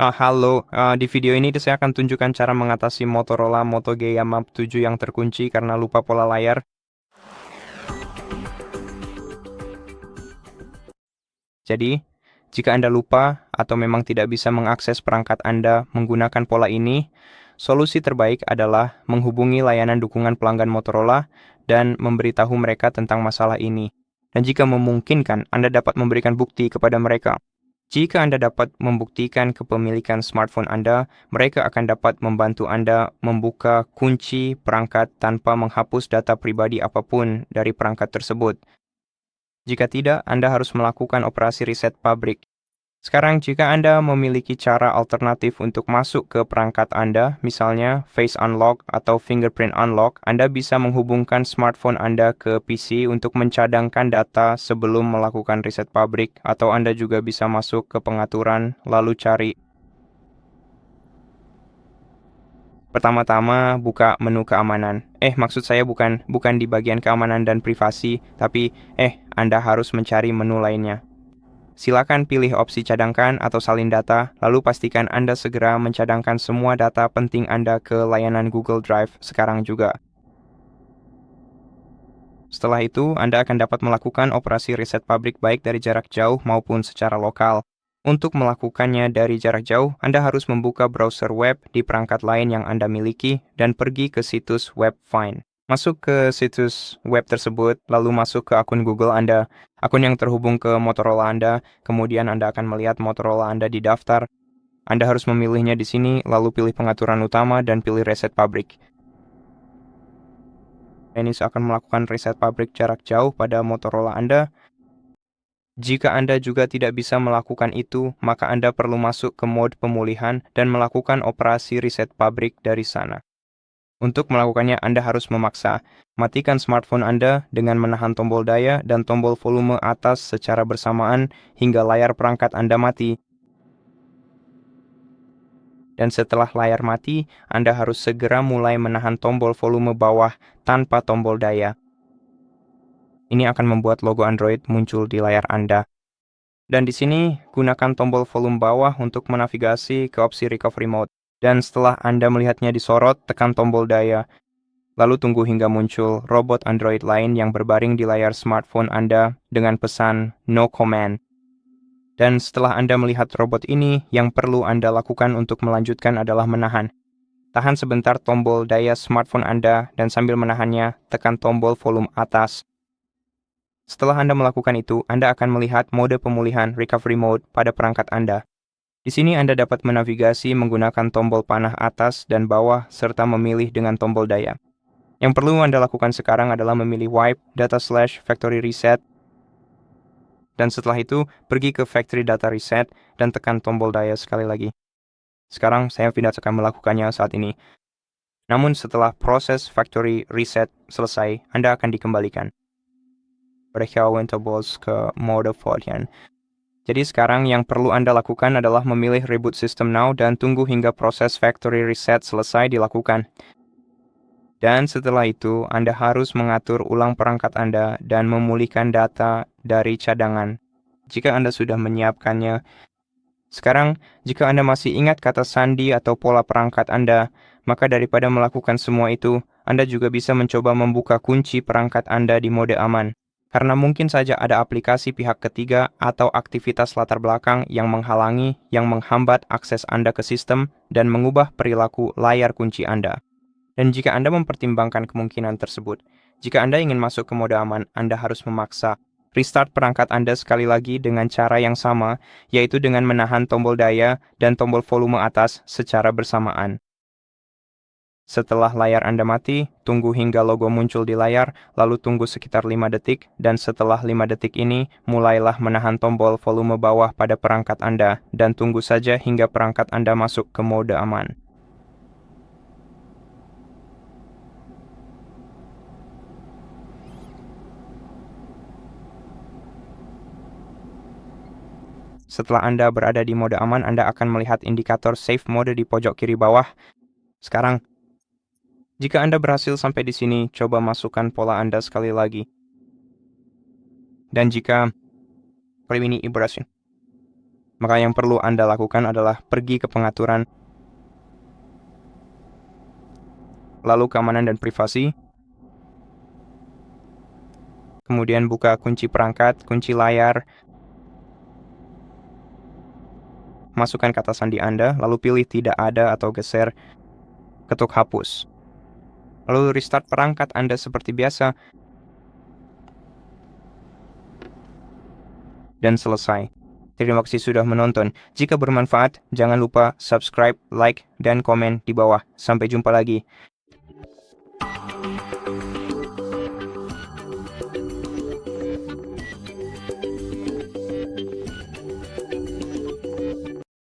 Halo, di video ini saya akan tunjukkan cara mengatasi Motorola Moto G Yamaha 7 yang terkunci karena lupa pola layar. Jadi, jika Anda lupa atau memang tidak bisa mengakses perangkat Anda menggunakan pola ini, solusi terbaik adalah menghubungi layanan dukungan pelanggan Motorola dan memberitahu mereka tentang masalah ini. Dan jika memungkinkan, Anda dapat memberikan bukti kepada mereka. Jika Anda dapat membuktikan kepemilikan smartphone Anda, mereka akan dapat membantu Anda membuka kunci perangkat tanpa menghapus data pribadi apapun dari perangkat tersebut. Jika tidak, Anda harus melakukan operasi reset pabrik. Sekarang, jika Anda memiliki cara alternatif untuk masuk ke perangkat Anda, misalnya Face Unlock atau Fingerprint Unlock, Anda bisa menghubungkan smartphone Anda ke PC untuk mencadangkan data sebelum melakukan reset pabrik, atau Anda juga bisa masuk ke pengaturan, lalu cari. Pertama-tama, buka menu keamanan. Maksud saya bukan di bagian keamanan dan privasi, tapi Anda harus mencari menu lainnya. Silakan pilih opsi cadangkan atau salin data, lalu pastikan Anda segera mencadangkan semua data penting Anda ke layanan Google Drive sekarang juga. Setelah itu, Anda akan dapat melakukan operasi reset pabrik baik dari jarak jauh maupun secara lokal. Untuk melakukannya dari jarak jauh, Anda harus membuka browser web di perangkat lain yang Anda miliki dan pergi ke situs web Find. Masuk ke situs web tersebut, lalu masuk ke akun Google Anda, akun yang terhubung ke Motorola Anda, kemudian Anda akan melihat Motorola Anda di daftar. Anda harus memilihnya di sini, lalu pilih pengaturan utama dan pilih reset pabrik. Ini akan melakukan reset pabrik jarak jauh pada Motorola Anda. Jika Anda juga tidak bisa melakukan itu, maka Anda perlu masuk ke mode pemulihan dan melakukan operasi reset pabrik dari sana. Untuk melakukannya, Anda harus memaksa. Matikan smartphone Anda dengan menahan tombol daya dan tombol volume atas secara bersamaan hingga layar perangkat Anda mati. Dan setelah layar mati, Anda harus segera mulai menahan tombol volume bawah tanpa tombol daya. Ini akan membuat logo Android muncul di layar Anda. Dan di sini, gunakan tombol volume bawah untuk menavigasi ke opsi recovery mode. Dan setelah Anda melihatnya disorot, tekan tombol daya. Lalu tunggu hingga muncul robot Android lain yang berbaring di layar smartphone Anda dengan pesan no command. Dan setelah Anda melihat robot ini, yang perlu Anda lakukan untuk melanjutkan adalah menahan. Tahan sebentar tombol daya smartphone Anda dan sambil menahannya, tekan tombol volume atas. Setelah Anda melakukan itu, Anda akan melihat mode pemulihan recovery mode pada perangkat Anda. Di sini Anda dapat menavigasi menggunakan tombol panah atas dan bawah serta memilih dengan tombol daya. Yang perlu Anda lakukan sekarang adalah memilih wipe data/factory reset. Dan setelah itu, pergi ke factory data reset dan tekan tombol daya sekali lagi. Sekarang saya tidak akan melakukannya saat ini. Namun setelah proses factory reset selesai, Anda akan dikembalikan. Toggles ke mode voice. Jadi sekarang yang perlu Anda lakukan adalah memilih Reboot System Now dan tunggu hingga proses factory reset selesai dilakukan. Dan setelah itu, Anda harus mengatur ulang perangkat Anda dan memulihkan data dari cadangan. Jika Anda sudah menyiapkannya, sekarang jika Anda masih ingat kata sandi atau pola perangkat Anda, maka daripada melakukan semua itu, Anda juga bisa mencoba membuka kunci perangkat Anda di mode aman. Karena mungkin saja ada aplikasi pihak ketiga atau aktivitas latar belakang yang menghalangi, yang menghambat akses Anda ke sistem dan mengubah perilaku layar kunci Anda. Dan jika Anda mempertimbangkan kemungkinan tersebut, jika Anda ingin masuk ke mode aman, Anda harus memaksa. Restart perangkat Anda sekali lagi dengan cara yang sama, yaitu dengan menahan tombol daya dan tombol volume atas secara bersamaan. Setelah layar Anda mati, tunggu hingga logo muncul di layar, lalu tunggu sekitar 5 detik, dan setelah 5 detik ini, mulailah menahan tombol volume bawah pada perangkat Anda, dan tunggu saja hingga perangkat Anda masuk ke mode aman. Setelah Anda berada di mode aman, Anda akan melihat indikator Safe Mode di pojok kiri bawah. Sekarang, jika Anda berhasil sampai di sini, coba masukkan pola Anda sekali lagi. Dan jika ini berhasil, Maka yang perlu Anda lakukan adalah pergi ke pengaturan, lalu keamanan dan privasi, kemudian buka kunci perangkat, kunci layar, masukkan kata sandi Anda, lalu pilih tidak ada atau geser, ketuk hapus. Lalu restart perangkat Anda seperti biasa, dan selesai. Terima kasih sudah menonton. Jika bermanfaat, jangan lupa subscribe, like, dan komen di bawah. Sampai jumpa lagi.